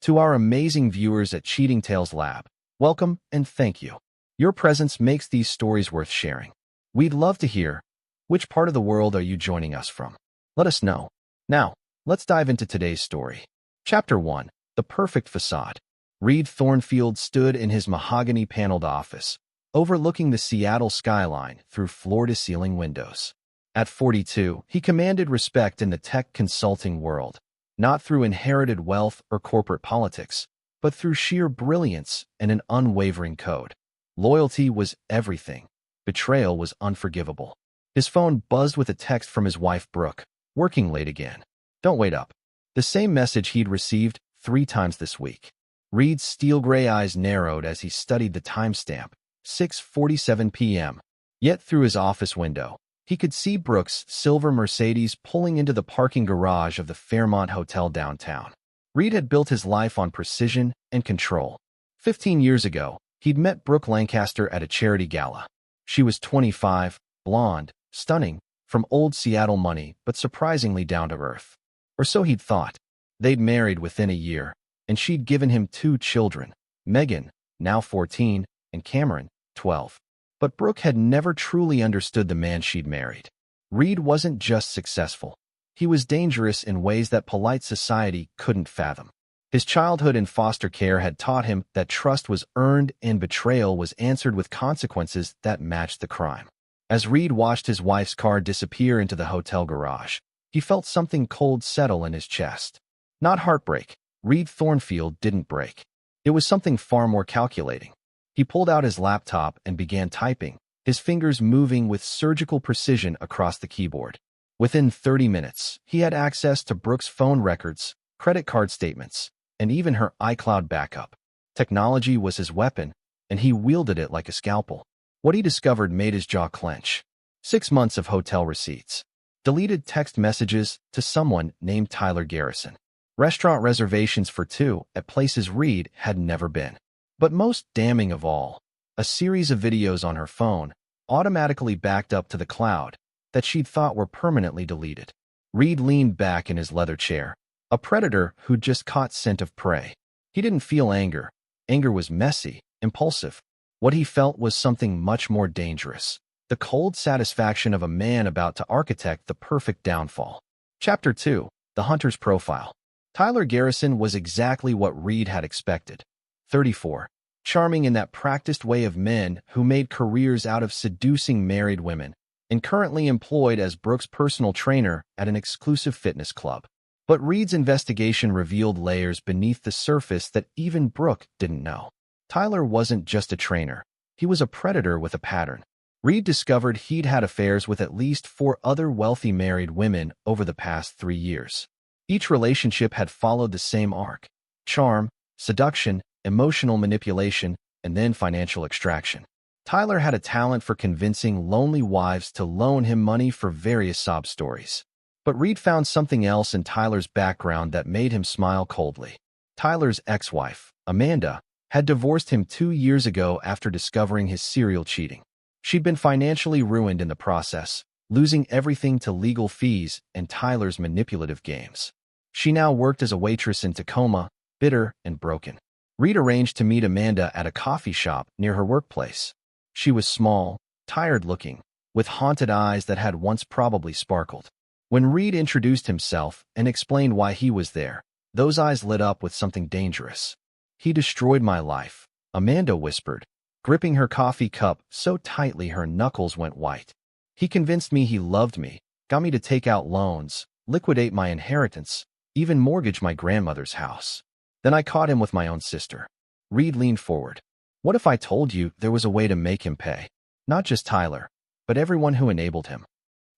To our amazing viewers at Cheating Tales Lab, welcome and thank you. Your presence makes these stories worth sharing. We'd love to hear, which part of the world are you joining us from? Let us know. Now, let's dive into today's story. Chapter 1. The Perfect Facade. Reed Thornfield stood in his mahogany-paneled office, overlooking the Seattle skyline through floor-to-ceiling windows. At 42, he commanded respect in the tech consulting world, not through inherited wealth or corporate politics, but through sheer brilliance and an unwavering code. Loyalty was everything. Betrayal was unforgivable. His phone buzzed with a text from his wife, Brooke. Working late again. Don't wait up. The same message he'd received 3 times this week. Reed's steel-gray eyes narrowed as he studied the timestamp, 6:47 p.m. Yet through his office window, he could see Brooke's silver Mercedes pulling into the parking garage of the Fairmont Hotel downtown. Reed had built his life on precision and control. 15 years ago, he'd met Brooke Lancaster at a charity gala. She was 25, blonde, stunning, from old Seattle money, but surprisingly down-to-earth. Or so he'd thought. They'd married within a year, and she'd given him 2 children, Megan, now 14, and Cameron, 12. But Brooke had never truly understood the man she'd married. Reed wasn't just successful. He was dangerous in ways that polite society couldn't fathom. His childhood in foster care had taught him that trust was earned and betrayal was answered with consequences that matched the crime. As Reed watched his wife's car disappear into the hotel garage, he felt something cold settle in his chest. Not heartbreak. Reed Thornfield didn't break. It was something far more calculating. He pulled out his laptop and began typing, his fingers moving with surgical precision across the keyboard. Within 30 minutes, he had access to Brooke's phone records, credit card statements, and even her iCloud backup. Technology was his weapon, and he wielded it like a scalpel. What he discovered made his jaw clench. 6 months of hotel receipts. Deleted text messages to someone named Tyler Garrison. Restaurant reservations for 2 at places Reed had never been. But most damning of all, a series of videos on her phone, automatically backed up to the cloud, that she'd thought were permanently deleted. Reed leaned back in his leather chair, a predator who'd just caught scent of prey. He didn't feel anger. Anger was messy, impulsive. What he felt was something much more dangerous. The cold satisfaction of a man about to architect the perfect downfall. Chapter 2. The Hunter's Profile. Tyler Garrison was exactly what Reed had expected. 34. Charming in that practiced way of men who made careers out of seducing married women, and currently employed as Brooke's personal trainer at an exclusive fitness club. But Reed's investigation revealed layers beneath the surface that even Brooke didn't know. Tyler wasn't just a trainer. He was a predator with a pattern. Reed discovered he'd had affairs with at least 4 other wealthy married women over the past 3 years. Each relationship had followed the same arc: charm, seduction, emotional manipulation, and then financial extraction. Tyler had a talent for convincing lonely wives to loan him money for various sob stories. But Reed found something else in Tyler's background that made him smile coldly. Tyler's ex-wife, Amanda, had divorced him 2 years ago after discovering his serial cheating. She'd been financially ruined in the process, losing everything to legal fees and Tyler's manipulative games. She now worked as a waitress in Tacoma, bitter and broken. Reed arranged to meet Amanda at a coffee shop near her workplace. She was small, tired-looking, with haunted eyes that had once probably sparkled. When Reed introduced himself and explained why he was there, those eyes lit up with something dangerous. "He destroyed my life," Amanda whispered, gripping her coffee cup so tightly her knuckles went white. "He convinced me he loved me, got me to take out loans, liquidate my inheritance, even mortgage my grandmother's house. Then I caught him with my own sister." Reed leaned forward. "What if I told you there was a way to make him pay? Not just Tyler, but everyone who enabled him."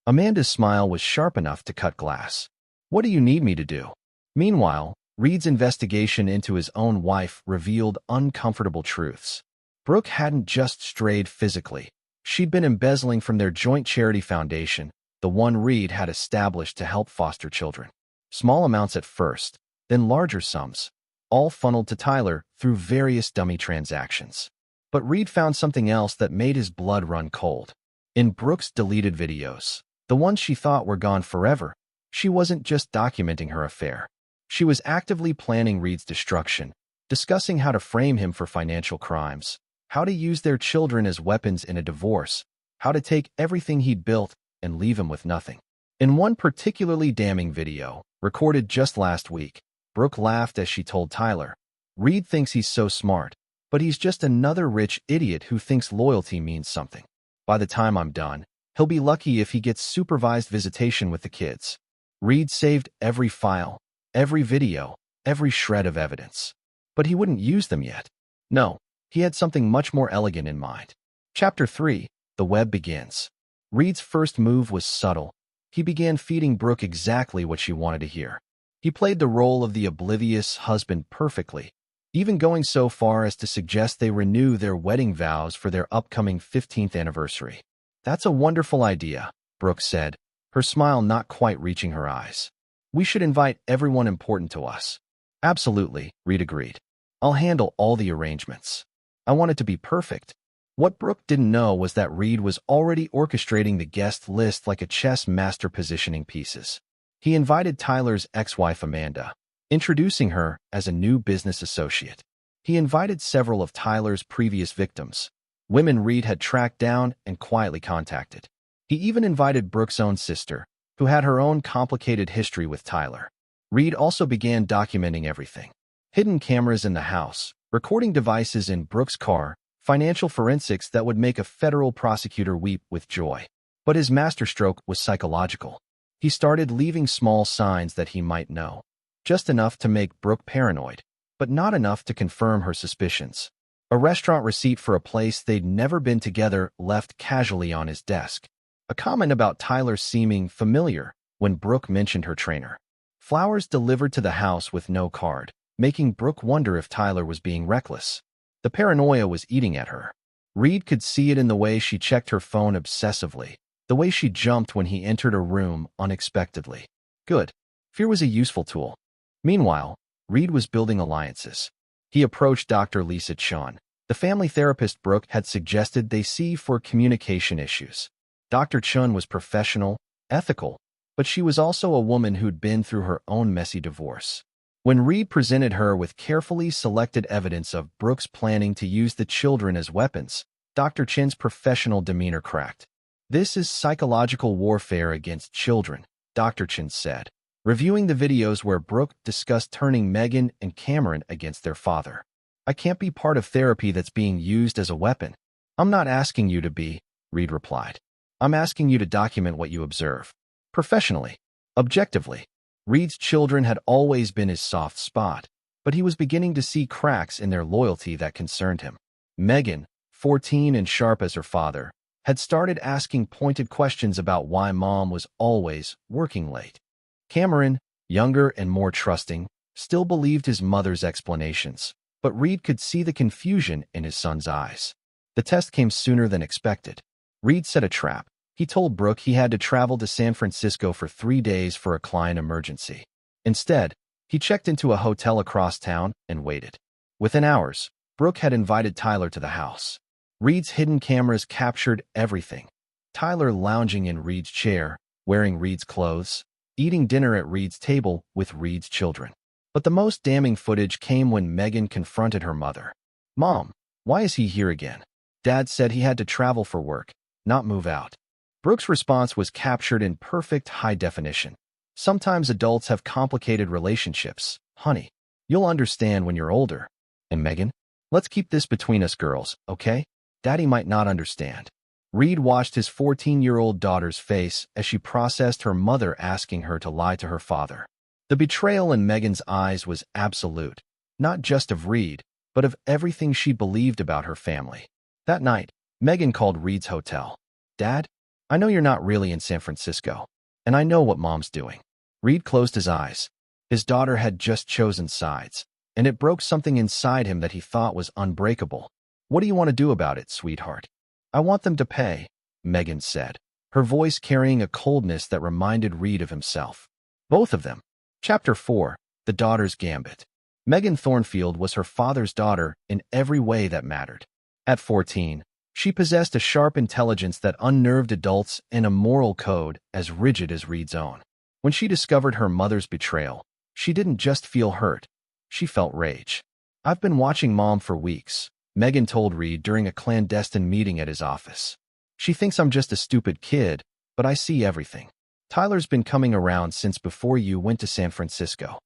Amanda's smile was sharp enough to cut glass. "What do you need me to do?" Meanwhile, Reed's investigation into his own wife revealed uncomfortable truths. Brooke hadn't just strayed physically. She'd been embezzling from their joint charity foundation, the one Reed had established to help foster children. Small amounts at first, then larger sums, all funneled to Tyler through various dummy transactions. But Reed found something else that made his blood run cold. In Brooke's deleted videos, the ones she thought were gone forever, she wasn't just documenting her affair. She was actively planning Reed's destruction, discussing how to frame him for financial crimes, how to use their children as weapons in a divorce, how to take everything he'd built and leave him with nothing. In one particularly damning video, recorded just last week, Brooke laughed as she told Tyler, "Reed thinks he's so smart, but he's just another rich idiot who thinks loyalty means something. By the time I'm done, he'll be lucky if he gets supervised visitation with the kids." Reed saved every file, every video, every shred of evidence. But he wouldn't use them yet. No, he had something much more elegant in mind. Chapter 3. The Web Begins. Reed's first move was subtle. He began feeding Brooke exactly what she wanted to hear. He played the role of the oblivious husband perfectly, even going so far as to suggest they renew their wedding vows for their upcoming 15th anniversary. "That's a wonderful idea," Brooke said, her smile not quite reaching her eyes. "We should invite everyone important to us." "Absolutely," Reed agreed. "I'll handle all the arrangements. I want it to be perfect." What Brooke didn't know was that Reed was already orchestrating the guest list like a chess master positioning pieces. He invited Tyler's ex-wife Amanda, introducing her as a new business associate. He invited several of Tyler's previous victims, women Reed had tracked down and quietly contacted. He even invited Brooke's own sister, who had her own complicated history with Tyler. Reed also began documenting everything. Hidden cameras in the house, recording devices in Brooke's car, financial forensics that would make a federal prosecutor weep with joy. But his masterstroke was psychological. He started leaving small signs that he might know, just enough to make Brooke paranoid, but not enough to confirm her suspicions. A restaurant receipt for a place they'd never been together left casually on his desk. A comment about Tyler seeming familiar when Brooke mentioned her trainer. Flowers delivered to the house with no card, making Brooke wonder if Tyler was being reckless. The paranoia was eating at her. Reed could see it in the way she checked her phone obsessively, the way she jumped when he entered a room unexpectedly. Good. Fear was a useful tool. Meanwhile, Reed was building alliances. He approached Dr. Lisa Chun, the family therapist Brooke had suggested they see for communication issues. Dr. Chun was professional, ethical, but she was also a woman who'd been through her own messy divorce. When Reed presented her with carefully selected evidence of Brooke's planning to use the children as weapons, Dr. Chin's professional demeanor cracked. "This is psychological warfare against children," Dr. Chin said, reviewing the videos where Brooke discussed turning Megan and Cameron against their father. "I can't be part of therapy that's being used as a weapon." "I'm not asking you to be," Reed replied. "I'm asking you to document what you observe. Professionally. Objectively." Reed's children had always been his soft spot, but he was beginning to see cracks in their loyalty that concerned him. Megan, 14 and sharp as her father, had started asking pointed questions about why mom was always working late. Cameron, younger and more trusting, still believed his mother's explanations, but Reed could see the confusion in his son's eyes. The test came sooner than expected. Reed set a trap. He told Brooke he had to travel to San Francisco for 3 days for a client emergency. Instead, he checked into a hotel across town and waited. Within hours, Brooke had invited Tyler to the house. Reed's hidden cameras captured everything. Tyler lounging in Reed's chair, wearing Reed's clothes, eating dinner at Reed's table with Reed's children. But the most damning footage came when Megan confronted her mother. "Mom, why is he here again? Dad said he had to travel for work, not move out." Brooke's response was captured in perfect high definition. "Sometimes adults have complicated relationships, honey. You'll understand when you're older." "And Megan, let's keep this between us girls, okay? Daddy might not understand." Reed watched his 14-year-old daughter's face as she processed her mother asking her to lie to her father. The betrayal in Megan's eyes was absolute, not just of Reed, but of everything she believed about her family. That night, Megan called Reed's hotel. "Dad, I know you're not really in San Francisco, and I know what Mom's doing." Reed closed his eyes. His daughter had just chosen sides, and it broke something inside him that he thought was unbreakable. "What do you want to do about it, sweetheart?" "I want them to pay," Megan said, her voice carrying a coldness that reminded Reed of himself. Both of them. Chapter 4. The Daughter's Gambit. Megan Thornfield was her father's daughter in every way that mattered. At 14, she possessed a sharp intelligence that unnerved adults and a moral code as rigid as Reed's own. When she discovered her mother's betrayal, She didn't just feel hurt. She felt rage. "I've been watching Mom for weeks," Megan told Reed during a clandestine meeting at his office. "She thinks I'm just a stupid kid, but I see everything. Tyler's been coming around since before you went to San Francisco.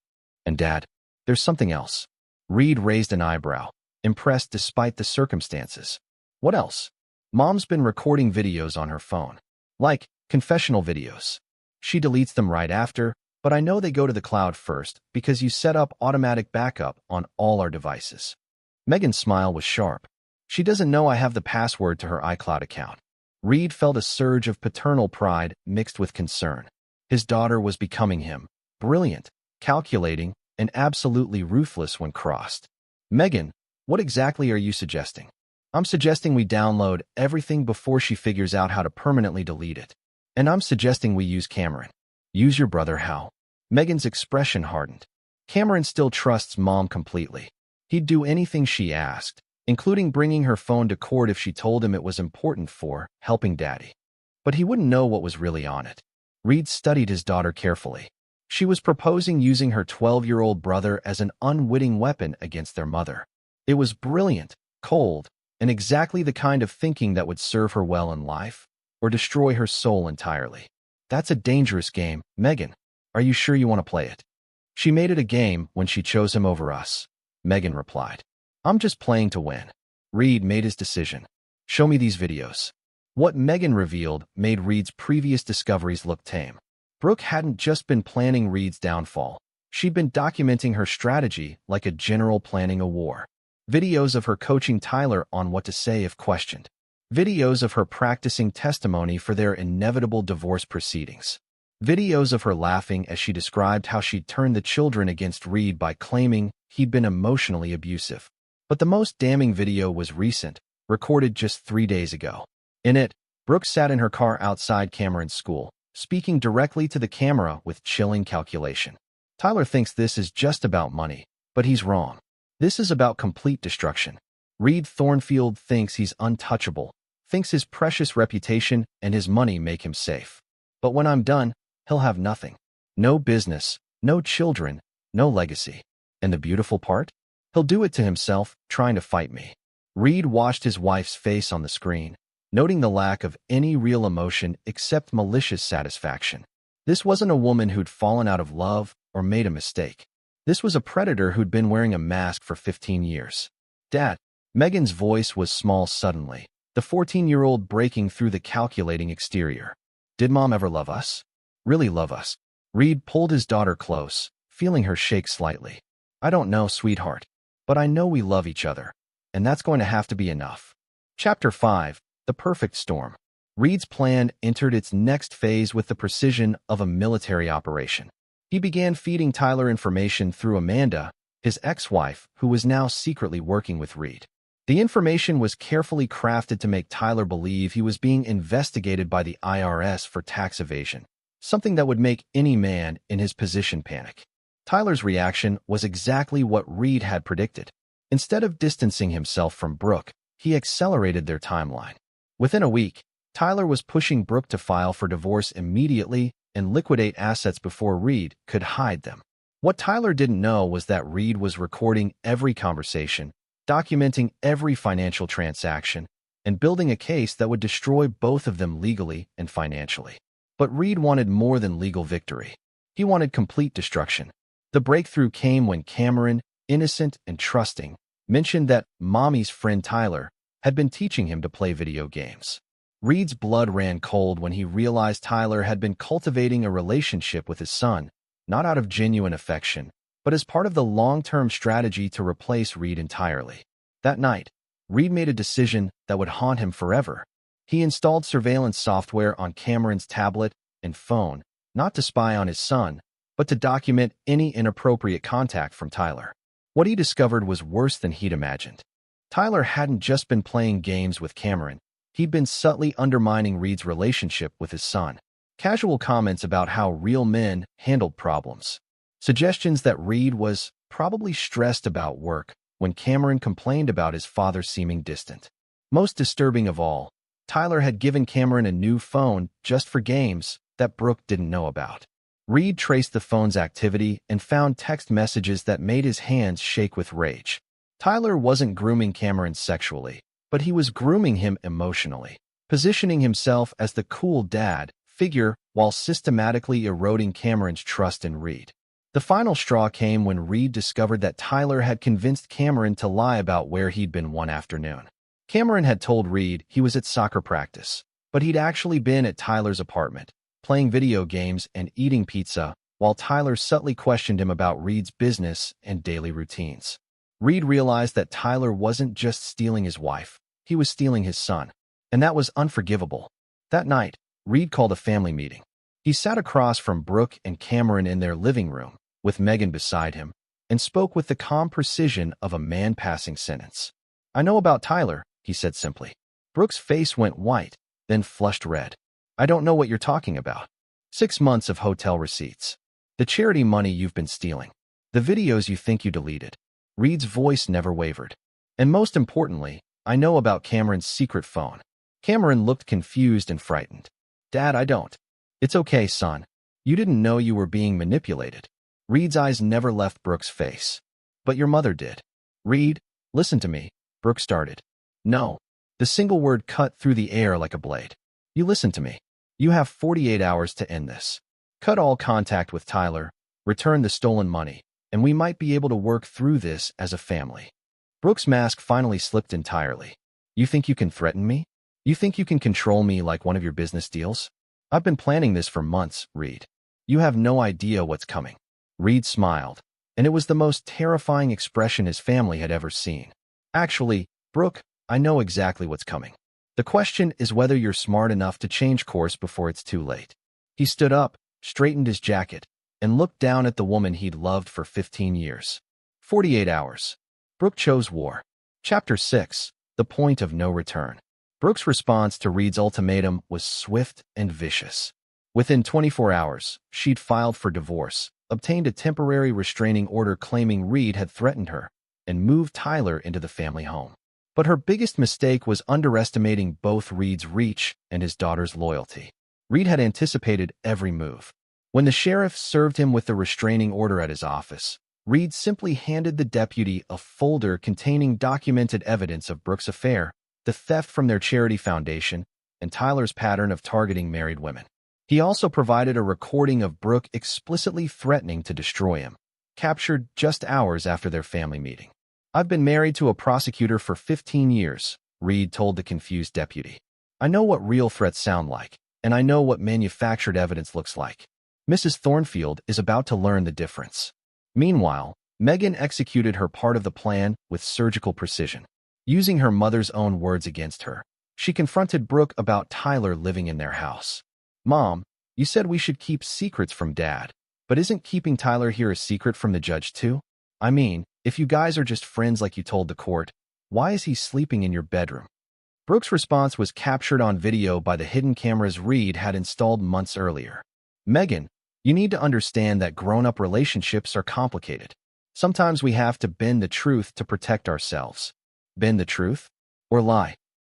And Dad, there's something else." Reed raised an eyebrow, impressed despite the circumstances. "What else?" "Mom's been recording videos on her phone. Like confessional videos. She deletes them right after, but I know they go to the cloud first because you set up automatic backup on all our devices." Megan's smile was sharp. "She doesn't know I have the password to her iCloud account." Reed felt a surge of paternal pride mixed with concern. His daughter was becoming him, brilliant, calculating, and absolutely ruthless when crossed. "Megan, what exactly are you suggesting?" "I'm suggesting we download everything before she figures out how to permanently delete it. And I'm suggesting we use Cameron." "Use your brother how?" Megan's expression hardened. "Cameron still trusts Mom completely. He'd do anything she asked, including bringing her phone to court if she told him it was important for helping Daddy. But he wouldn't know what was really on it." Reed studied his daughter carefully. She was proposing using her 12-year-old brother as an unwitting weapon against their mother. It was brilliant, cold, and exactly the kind of thinking that would serve her well in life, or destroy her soul entirely. "That's a dangerous game, Megan. Are you sure you want to play it?" "She made it a game when she chose him over us," Megan replied. "I'm just playing to win." Reed made his decision. "Show me these videos." What Megan revealed made Reed's previous discoveries look tame. Brooke hadn't just been planning Reed's downfall. She'd been documenting her strategy like a general planning a war. Videos of her coaching Tyler on what to say if questioned. Videos of her practicing testimony for their inevitable divorce proceedings. Videos of her laughing as she described how she'd turned the children against Reed by claiming he'd been emotionally abusive. But the most damning video was recent, recorded just 3 days ago. In it, Brooke sat in her car outside Cameron's school, speaking directly to the camera with chilling calculation. "Tyler thinks this is just about money, but he's wrong. This is about complete destruction. Reed Thornfield thinks he's untouchable, thinks his precious reputation and his money make him safe. But when I'm done, he'll have nothing. No business, no children, no legacy. And the beautiful part? He'll do it to himself, trying to fight me." Reed watched his wife's face on the screen, noting the lack of any real emotion except malicious satisfaction. This wasn't a woman who'd fallen out of love or made a mistake. This was a predator who'd been wearing a mask for 15 years. "Dad," Megan's voice was small suddenly, the 14-year-old breaking through the calculating exterior. "Did Mom ever love us? Really love us?" Reed pulled his daughter close, feeling her shake slightly. "I don't know, sweetheart, but I know we love each other, and that's going to have to be enough." Chapter 5. The Perfect Storm. Reed's plan entered its next phase with the precision of a military operation. He began feeding Tyler information through Amanda, his ex-wife, who was now secretly working with Reed. The information was carefully crafted to make Tyler believe he was being investigated by the IRS for tax evasion, something that would make any man in his position panic. Tyler's reaction was exactly what Reed had predicted. Instead of distancing himself from Brooke, he accelerated their timeline. Within a week, Tyler was pushing Brooke to file for divorce immediately and liquidate assets before Reed could hide them. What Tyler didn't know was that Reed was recording every conversation, documenting every financial transaction, and building a case that would destroy both of them legally and financially. But Reed wanted more than legal victory. He wanted complete destruction. The breakthrough came when Cameron, innocent and trusting, mentioned that Mommy's friend Tyler had been teaching him to play video games. Reed's blood ran cold when he realized Tyler had been cultivating a relationship with his son, not out of genuine affection, but as part of the long-term strategy to replace Reed entirely. That night, Reed made a decision that would haunt him forever. He installed surveillance software on Cameron's tablet and phone, not to spy on his son, but to document any inappropriate contact from Tyler. What he discovered was worse than he'd imagined. Tyler hadn't just been playing games with Cameron. He'd been subtly undermining Reed's relationship with his son. Casual comments about how real men handled problems. Suggestions that Reed was probably stressed about work when Cameron complained about his father seeming distant. Most disturbing of all, Tyler had given Cameron a new phone just for games that Brooke didn't know about. Reed traced the phone's activity and found text messages that made his hands shake with rage. Tyler wasn't grooming Cameron sexually, but he was grooming him emotionally, positioning himself as the cool dad figure while systematically eroding Cameron's trust in Reed. The final straw came when Reed discovered that Tyler had convinced Cameron to lie about where he'd been one afternoon. Cameron had told Reed he was at soccer practice, but he'd actually been at Tyler's apartment, playing video games and eating pizza, while Tyler subtly questioned him about Reed's business and daily routines. Reed realized that Tyler wasn't just stealing his wife, he was stealing his son, and that was unforgivable. That night, Reed called a family meeting. He sat across from Brooke and Cameron in their living room, with Megan beside him, and spoke with the calm precision of a man passing sentence. "I know about Tyler," he said simply. Brooke's face went white, then flushed red. "I don't know what you're talking about." 6 months of hotel receipts. The charity money you've been stealing. The videos you think you deleted. Reed's voice never wavered. "And most importantly, I know about Cameron's secret phone." Cameron looked confused and frightened. "Dad, I don't." "It's okay, son. You didn't know you were being manipulated." Reed's eyes never left Brooke's face. "But your mother did." "Reed, listen to me," Brooke started. "No." The single word cut through the air like a blade. "You listen to me. You have 48 hours to end this. Cut all contact with Tyler, return the stolen money, and we might be able to work through this as a family." Brooke's mask finally slipped entirely. "You think you can threaten me? You think you can control me like one of your business deals? I've been planning this for months, Reed. You have no idea what's coming." Reed smiled, and it was the most terrifying expression his family had ever seen. "Actually, Brooke, I know exactly what's coming. The question is whether you're smart enough to change course before it's too late." He stood up, straightened his jacket, and looked down at the woman he'd loved for 15 years. 48 hours. Brooke chose war. Chapter 6. The Point of No Return. Brooke's response to Reed's ultimatum was swift and vicious. Within 24 hours, she'd filed for divorce, obtained a temporary restraining order claiming Reed had threatened her, and moved Tyler into the family home. But her biggest mistake was underestimating both Reed's reach and his daughter's loyalty. Reed had anticipated every move. When the sheriff served him with the restraining order at his office, Reed simply handed the deputy a folder containing documented evidence of Brooke's affair, the theft from their charity foundation, and Tyler's pattern of targeting married women. He also provided a recording of Brooke explicitly threatening to destroy him, captured just hours after their family meeting. "I've been married to a prosecutor for 15 years, Reed told the confused deputy. "I know what real threats sound like, and I know what manufactured evidence looks like. Mrs. Thornfield is about to learn the difference." Meanwhile, Megan executed her part of the plan with surgical precision. Using her mother's own words against her, she confronted Brooke about Tyler living in their house. "Mom, you said we should keep secrets from Dad, but isn't keeping Tyler here a secret from the judge too? I mean, if you guys are just friends like you told the court, why is he sleeping in your bedroom?" Brooke's response was captured on video by the hidden cameras Reed had installed months earlier. "Megan, you need to understand that grown-up relationships are complicated. Sometimes we have to bend the truth to protect ourselves." "Bend the truth? Or lie?"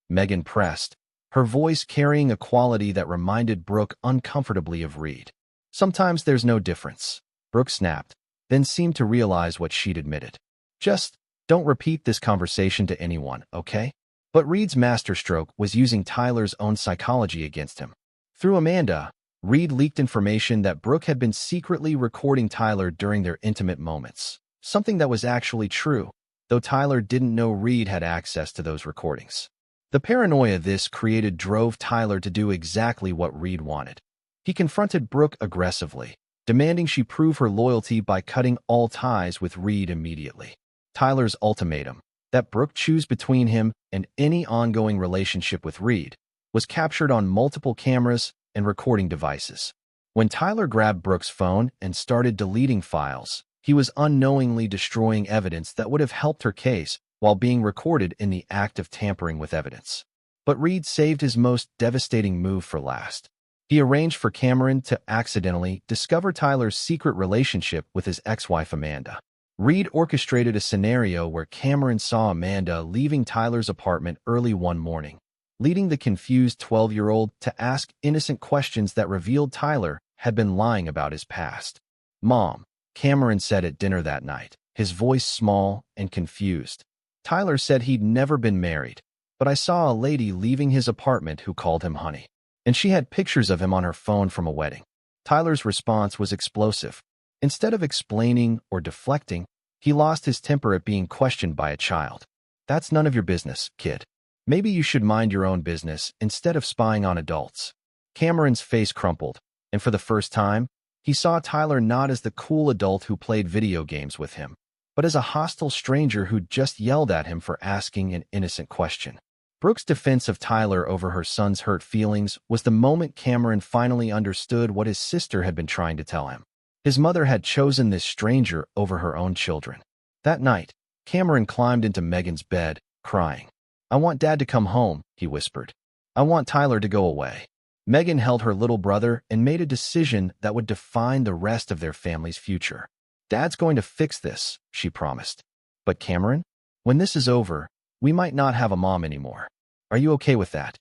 Megan pressed, her voice carrying a quality that reminded Brooke uncomfortably of Reed. "Sometimes there's no difference," Brooke snapped, then seemed to realize what she'd admitted. "Just don't repeat this conversation to anyone, okay?" But Reed's masterstroke was using Tyler's own psychology against him. Through Amanda, Reed leaked information that Brooke had been secretly recording Tyler during their intimate moments, something that was actually true, though Tyler didn't know Reed had access to those recordings. The paranoia this created drove Tyler to do exactly what Reed wanted. He confronted Brooke aggressively, demanding she prove her loyalty by cutting all ties with Reed immediately. Tyler's ultimatum, that Brooke choose between him and any ongoing relationship with Reed, was captured on multiple cameras and recording devices. When Tyler grabbed Brooke's phone and started deleting files, he was unknowingly destroying evidence that would have helped her case while being recorded in the act of tampering with evidence. But Reed saved his most devastating move for last. He arranged for Cameron to accidentally discover Tyler's secret relationship with his ex-wife Amanda. Reed orchestrated a scenario where Cameron saw Amanda leaving Tyler's apartment early one morning, leading the confused 12-year-old to ask innocent questions that revealed Tyler had been lying about his past. "Mom," Cameron said at dinner that night, his voice small and confused. "Tyler said he'd never been married, but I saw a lady leaving his apartment who called him honey. And she had pictures of him on her phone from a wedding." Tyler's response was explosive. Instead of explaining or deflecting, he lost his temper at being questioned by a child. "That's none of your business, kid. Maybe you should mind your own business instead of spying on adults." Cameron's face crumpled, and for the first time, he saw Tyler not as the cool adult who played video games with him, but as a hostile stranger who'd just yelled at him for asking an innocent question. Brooke's defense of Tyler over her son's hurt feelings was the moment Cameron finally understood what his sister had been trying to tell him. His mother had chosen this stranger over her own children. That night, Cameron climbed into Megan's bed, crying. "I want Dad to come home," he whispered. "I want Tyler to go away." Megan held her little brother and made a decision that would define the rest of their family's future. "Dad's going to fix this," she promised. "But Cameron, when this is over, we might not have a mom anymore. Are you okay with that?"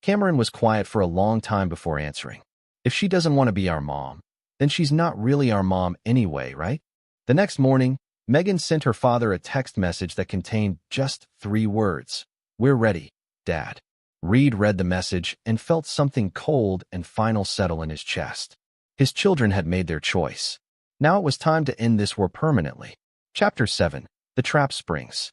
Cameron was quiet for a long time before answering. "If she doesn't want to be our mom, then she's not really our mom anyway, right?" The next morning, Megan sent her father a text message that contained just 3 words. "We're ready, Dad." Reed read the message and felt something cold and final settle in his chest. His children had made their choice. Now it was time to end this war permanently. Chapter 7. The Trap Springs.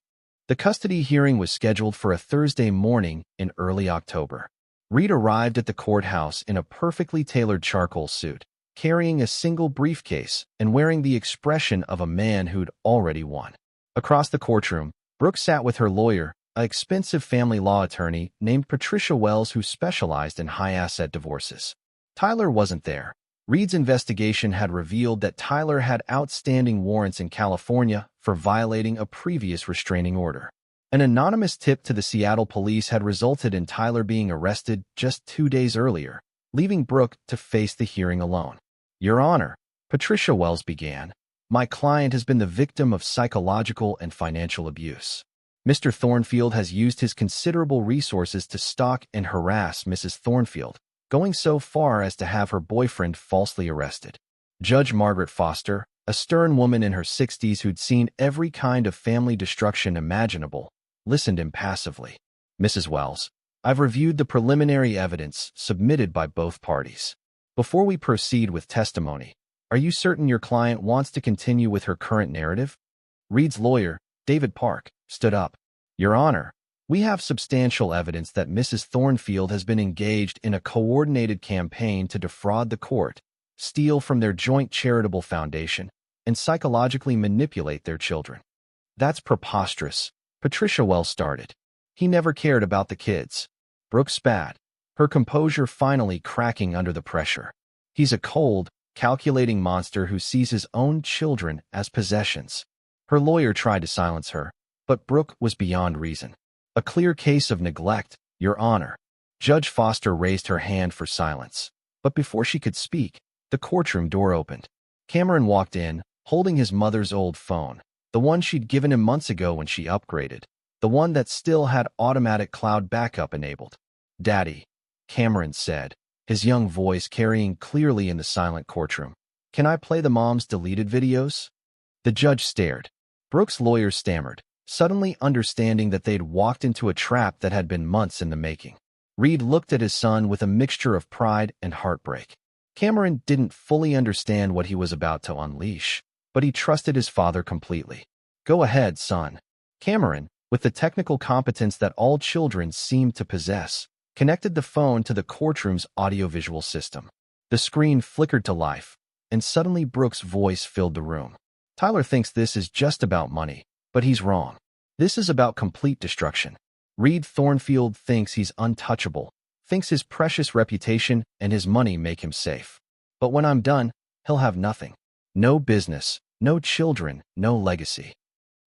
The custody hearing was scheduled for a Thursday morning in early October. Reed arrived at the courthouse in a perfectly tailored charcoal suit, carrying a single briefcase and wearing the expression of a man who'd already won. Across the courtroom, Brooke sat with her lawyer, an expensive family law attorney named Patricia Wells who specialized in high-asset divorces. Tyler wasn't there. Reed's investigation had revealed that Tyler had outstanding warrants in California for violating a previous restraining order. An anonymous tip to the Seattle police had resulted in Tyler being arrested just 2 days earlier, leaving Brooke to face the hearing alone. "Your Honor," Patricia Wells began, "my client has been the victim of psychological and financial abuse. Mr. Thornfield has used his considerable resources to stalk and harass Mrs. Thornfield, going so far as to have her boyfriend falsely arrested." Judge Margaret Foster, a stern woman in her 60s who'd seen every kind of family destruction imaginable, listened impassively. "Mrs. Wells, I've reviewed the preliminary evidence submitted by both parties. Before we proceed with testimony, are you certain your client wants to continue with her current narrative?" Reed's lawyer, David Park, stood up. "Your Honor, we have substantial evidence that Mrs. Thornfield has been engaged in a coordinated campaign to defraud the court, steal from their joint charitable foundation, and psychologically manipulate their children." "That's preposterous," Patricia Wells started. "He never cared about the kids." Brooke spat, her composure finally cracking under the pressure. "He's a cold, calculating monster who sees his own children as possessions." Her lawyer tried to silence her, but Brooke was beyond reason. "A clear case of neglect, Your Honor." Judge Foster raised her hand for silence, but before she could speak, the courtroom door opened. Cameron walked in, holding his mother's old phone, the one she'd given him months ago when she upgraded, the one that still had automatic cloud backup enabled. "Daddy," Cameron said, his young voice carrying clearly in the silent courtroom, "can I play the mom's deleted videos?" The judge stared. Brooke's lawyer stammered, suddenly understanding that they'd walked into a trap that had been months in the making. Reed looked at his son with a mixture of pride and heartbreak. Cameron didn't fully understand what he was about to unleash, but he trusted his father completely. "Go ahead, son." Cameron, with the technical competence that all children seemed to possess, connected the phone to the courtroom's audiovisual system. The screen flickered to life, and suddenly Brooke's voice filled the room. "Tyler thinks this is just about money, but he's wrong. This is about complete destruction. Reed Thornfield thinks he's untouchable, thinks his precious reputation and his money make him safe. But when I'm done, he'll have nothing. No business, no children, no legacy."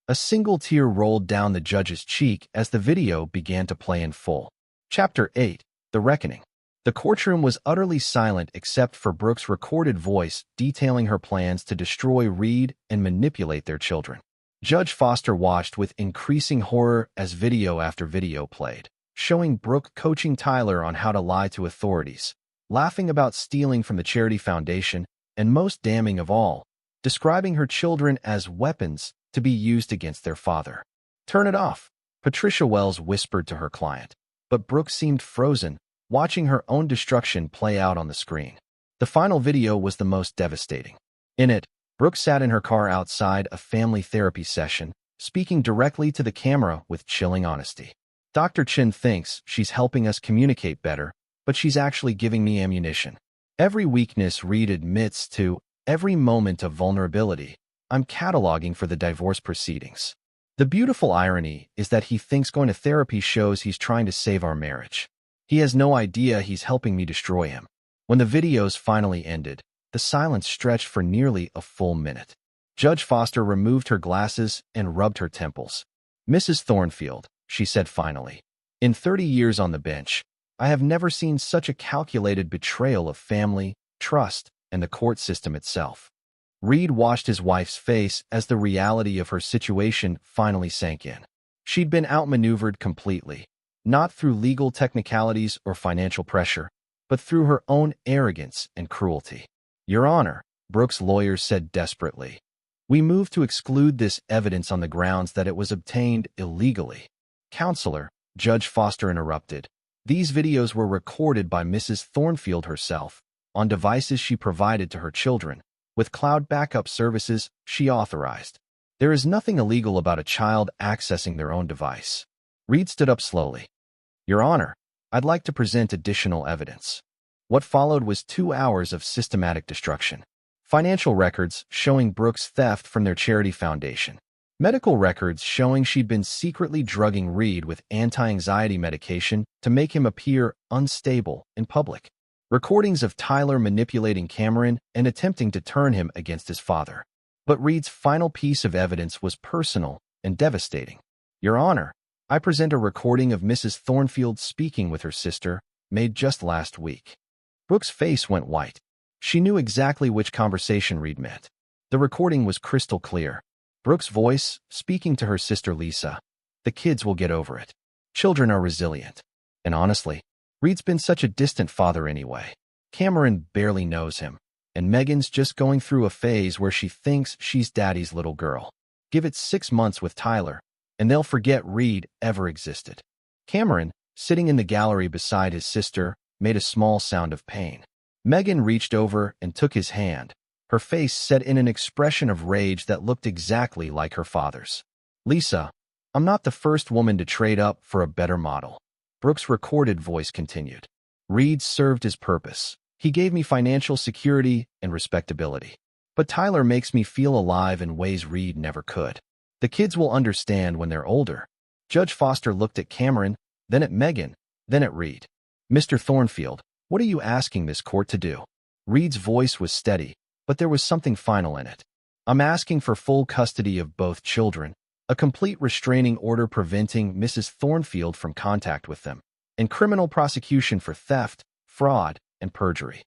A single tear rolled down the judge's cheek as the video began to play in full. Chapter 8. The Reckoning. The courtroom was utterly silent except for Brooke's recorded voice detailing her plans to destroy Reed and manipulate their children. Judge Foster watched with increasing horror as video after video played, showing Brooke coaching Tyler on how to lie to authorities, laughing about stealing from the charity foundation, and most damning of all, describing her children as weapons to be used against their father. "Turn it off," Patricia Wells whispered to her client, but Brooke seemed frozen, watching her own destruction play out on the screen. The final video was the most devastating. In it, Brooke sat in her car outside a family therapy session, speaking directly to the camera with chilling honesty. "Dr. Chin thinks she's helping us communicate better, but she's actually giving me ammunition. Every weakness Reed admits to, every moment of vulnerability, I'm cataloging for the divorce proceedings. The beautiful irony is that he thinks going to therapy shows he's trying to save our marriage. He has no idea he's helping me destroy him." When the videos finally ended, the silence stretched for nearly a full minute. Judge Foster removed her glasses and rubbed her temples. "Mrs. Thornfield," she said finally, "in 30 years on the bench, I have never seen such a calculated betrayal of family, trust, and the court system itself." Reed watched his wife's face as the reality of her situation finally sank in. She'd been outmaneuvered completely, not through legal technicalities or financial pressure, but through her own arrogance and cruelty. "Your Honor," Brooke's lawyer said desperately, "we move to exclude this evidence on the grounds that it was obtained illegally." "Counselor," Judge Foster interrupted, "these videos were recorded by Mrs. Thornfield herself, on devices she provided to her children, with cloud backup services she authorized. There is nothing illegal about a child accessing their own device." Reed stood up slowly. "Your Honor, I'd like to present additional evidence." What followed was 2 hours of systematic destruction. Financial records showing Brooke's theft from their charity foundation. Medical records showing she'd been secretly drugging Reed with anti-anxiety medication to make him appear unstable in public. Recordings of Tyler manipulating Cameron and attempting to turn him against his father. But Reed's final piece of evidence was personal and devastating. "Your Honor, I present a recording of Mrs. Thornfield speaking with her sister, made just last week." Brooke's face went white. She knew exactly which conversation Reed meant. The recording was crystal clear. Brooke's voice, speaking to her sister Lisa. "The kids will get over it. Children are resilient. And honestly, Reed's been such a distant father anyway. Cameron barely knows him, and Megan's just going through a phase where she thinks she's daddy's little girl. Give it 6 months with Tyler, and they'll forget Reed ever existed." Cameron, sitting in the gallery beside his sister, made a small sound of pain. Megan reached over and took his hand, her face set in an expression of rage that looked exactly like her father's. "Lisa, I'm not the first woman to trade up for a better model." Brooke's recorded voice continued. "Reed served his purpose. He gave me financial security and respectability. But Tyler makes me feel alive in ways Reed never could. The kids will understand when they're older." Judge Foster looked at Cameron, then at Megan, then at Reed. "Mr. Thornfield, what are you asking this court to do?" Reed's voice was steady, but there was something final in it. "I'm asking for full custody of both children, a complete restraining order preventing Mrs. Thornfield from contact with them, and criminal prosecution for theft, fraud, and perjury."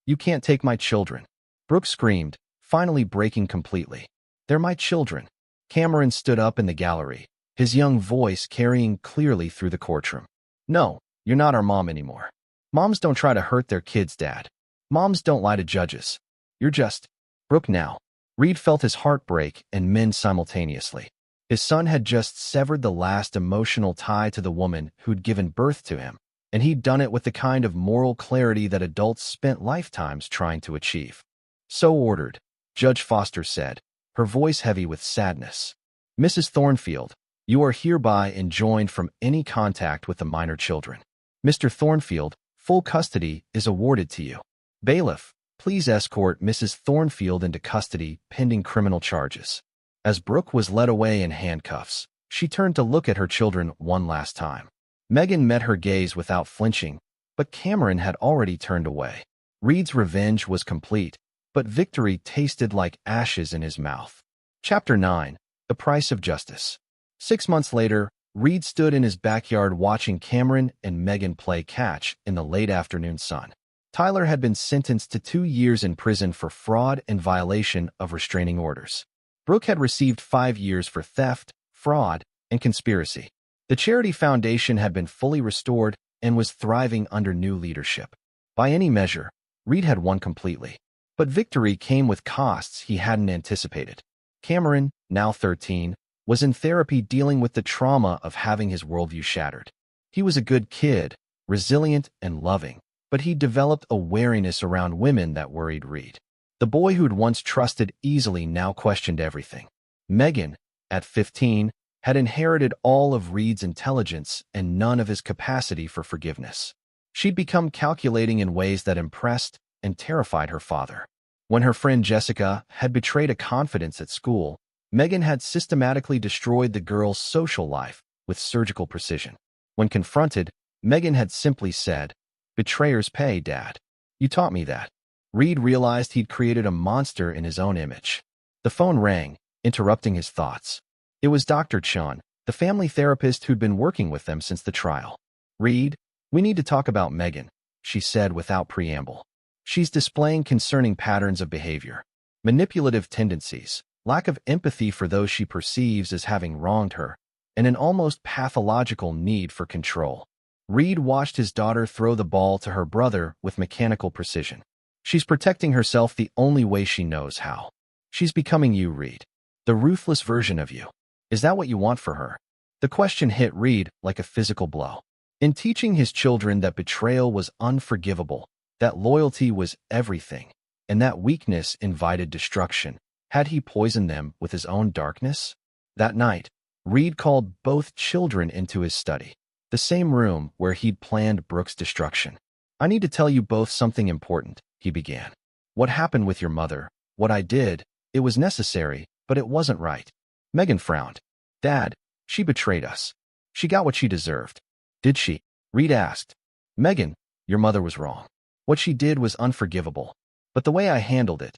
"You can't take my children," Brooke screamed, finally breaking completely. "They're my children." Cameron stood up in the gallery, his young voice carrying clearly through the courtroom. "No, you're not our mom anymore. Moms don't try to hurt their kids, Dad. Moms don't lie to judges. You're just..." Brooke now. Reed felt his heart break and mend simultaneously. His son had just severed the last emotional tie to the woman who'd given birth to him, and he'd done it with the kind of moral clarity that adults spent lifetimes trying to achieve. "So ordered," Judge Foster said, her voice heavy with sadness. "Mrs. Thornfield, you are hereby enjoined from any contact with the minor children. Mr. Thornfield, full custody is awarded to you. Bailiff, please escort Mrs. Thornfield into custody pending criminal charges." As Brooke was led away in handcuffs, she turned to look at her children one last time. Megan met her gaze without flinching, but Cameron had already turned away. Reed's revenge was complete, but victory tasted like ashes in his mouth. Chapter 9. The Price of Justice. 6 months later, Reed stood in his backyard watching Cameron and Megan play catch in the late afternoon sun. Tyler had been sentenced to 2 years in prison for fraud and violation of restraining orders. Brooke had received 5 years for theft, fraud, and conspiracy. The charity foundation had been fully restored and was thriving under new leadership. By any measure, Reed had won completely. But victory came with costs he hadn't anticipated. Cameron, now 13, was in therapy dealing with the trauma of having his worldview shattered. He was a good kid, resilient and loving, but he developed a wariness around women that worried Reed. The boy who'd once trusted easily now questioned everything. Megan, at 15, had inherited all of Reed's intelligence and none of his capacity for forgiveness. She'd become calculating in ways that impressed and terrified her father. When her friend Jessica had betrayed a confidence at school, Megan had systematically destroyed the girl's social life with surgical precision. When confronted, Megan had simply said, "Betrayers pay, Dad. You taught me that." Reed realized he'd created a monster in his own image. The phone rang, interrupting his thoughts. It was Dr. Chun, the family therapist who'd been working with them since the trial. "Reed, we need to talk about Megan," she said without preamble. "She's displaying concerning patterns of behavior, manipulative tendencies, lack of empathy for those she perceives as having wronged her, and an almost pathological need for control." Reed watched his daughter throw the ball to her brother with mechanical precision. "She's protecting herself the only way she knows how. She's becoming you, Reed. The ruthless version of you. Is that what you want for her?" The question hit Reed like a physical blow. In teaching his children that betrayal was unforgivable, that loyalty was everything, and that weakness invited destruction, had he poisoned them with his own darkness? That night, Reed called both children into his study, the same room where he'd planned Brooke's destruction. "I need to tell you both something important," he began. "What happened with your mother, what I did, it was necessary, but it wasn't right." Megan frowned. "Dad, she betrayed us. She got what she deserved." "Did she?" Reed asked. "Megan, your mother was wrong. What she did was unforgivable. But the way I handled it,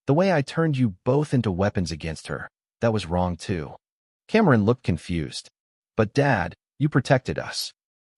the way I turned you both into weapons against her, that was wrong too." Cameron looked confused. "But Dad, you protected us."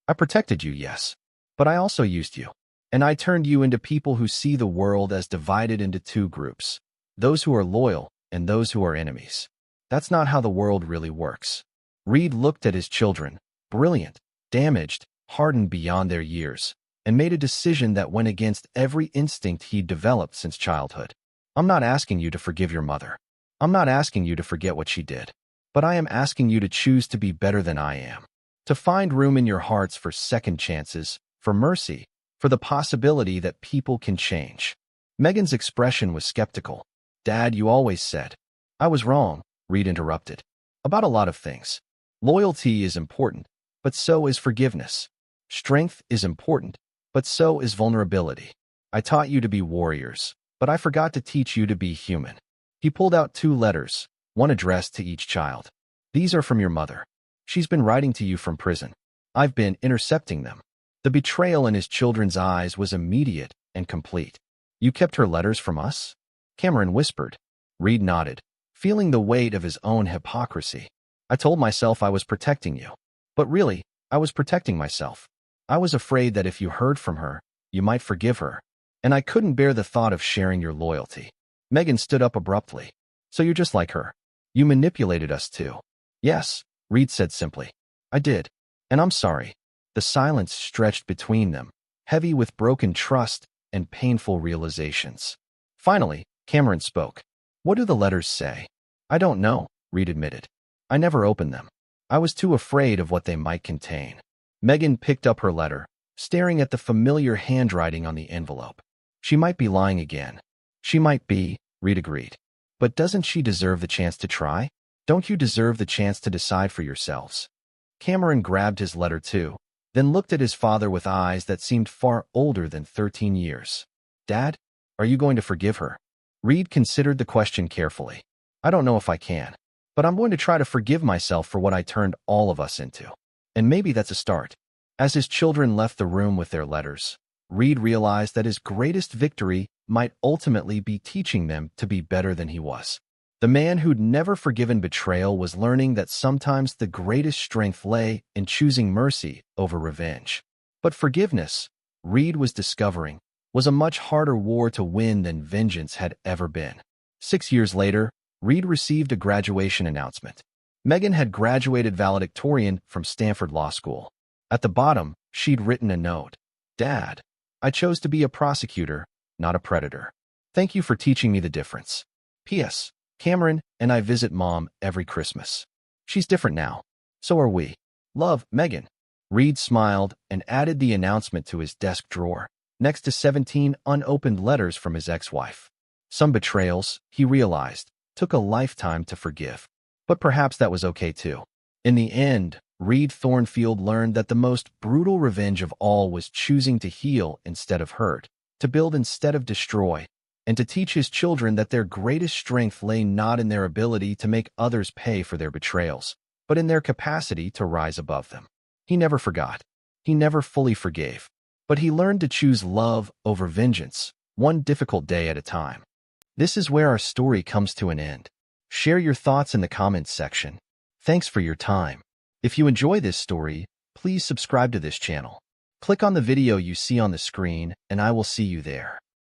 "I protected you, yes. But I also used you. And I turned you into people who see the world as divided into two groups, those who are loyal and those who are enemies. That's not how the world really works." Reed looked at his children, brilliant, damaged, hardened beyond their years, and made a decision that went against every instinct he'd developed since childhood. "I'm not asking you to forgive your mother. I'm not asking you to forget what she did. But I am asking you to choose to be better than I am. To find room in your hearts for second chances, for mercy, for the possibility that people can change." Megan's expression was skeptical. "Dad, you always said." "I was wrong," Reed interrupted. "About a lot of things. Loyalty is important, but so is forgiveness. Strength is important, but so is vulnerability. I taught you to be warriors, but I forgot to teach you to be human." He pulled out 2 letters, one addressed to each child. "These are from your mother. She's been writing to you from prison. I've been intercepting them." The betrayal in his children's eyes was immediate and complete. "You kept her letters from us?" Cameron whispered. Reed nodded, feeling the weight of his own hypocrisy. "I told myself I was protecting you. But really, I was protecting myself. I was afraid that if you heard from her, you might forgive her. And I couldn't bear the thought of sharing your loyalty." Megan stood up abruptly. "So you're just like her. You manipulated us too." "Yes," Reed said simply. "I did. And I'm sorry." The silence stretched between them, heavy with broken trust and painful realizations. Finally, Cameron spoke. "What do the letters say?" "I don't know," Reed admitted. "I never opened them. I was too afraid of what they might contain." Megan picked up her letter, staring at the familiar handwriting on the envelope. "She might be lying again." "She might be," Reed agreed. "But doesn't she deserve the chance to try? Don't you deserve the chance to decide for yourselves?" Cameron grabbed his letter too, then looked at his father with eyes that seemed far older than 13 years. "Dad, are you going to forgive her?" Reed considered the question carefully. "I don't know if I can, but I'm going to try to forgive myself for what I turned all of us into. And maybe that's a start." As his children left the room with their letters, Reed realized that his greatest victory might ultimately be teaching them to be better than he was. The man who'd never forgiven betrayal was learning that sometimes the greatest strength lay in choosing mercy over revenge. But forgiveness, Reed was discovering, was a much harder war to win than vengeance had ever been. 6 years later, Reed received a graduation announcement. Megan had graduated valedictorian from Stanford Law School. At the bottom, she'd written a note. "Dad, I chose to be a prosecutor, not a predator. Thank you for teaching me the difference. P.S. Cameron and I visit Mom every Christmas. She's different now. So are we. Love, Megan. Reed smiled and added the announcement to his desk drawer, next to 17 unopened letters from his ex-wife. Some betrayals, he realized, took a lifetime to forgive. But perhaps that was okay too. In the end, Reed Thornfield learned that the most brutal revenge of all was choosing to heal instead of hurt, to build instead of destroy, and to teach his children that their greatest strength lay not in their ability to make others pay for their betrayals, but in their capacity to rise above them. He never forgot. He never fully forgave. But he learned to choose love over vengeance, one difficult day at a time. This is where our story comes to an end. Share your thoughts in the comments section. Thanks for your time. If you enjoy this story, please subscribe to this channel. Click on the video you see on the screen, and I will see you there.